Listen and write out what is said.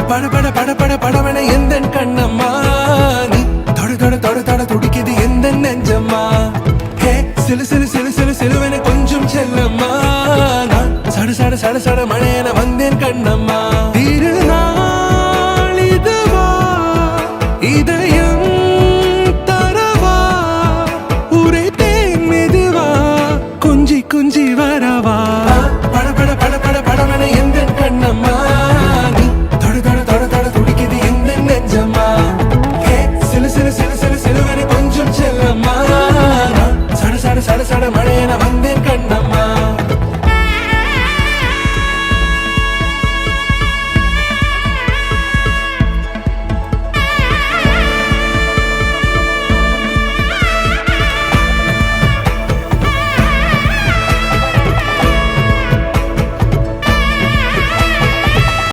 பட பட பட பட படவன எந்த கண்ணம்மா நீ தொட தொட தொட தொட துடிக்குது எந்த நெஞ்சம்மா ஹே சிலு சிலு சிலு சிலு சிலுவன கொஞ்சம் செல்லம்மா நான் சட சட சட சட மழை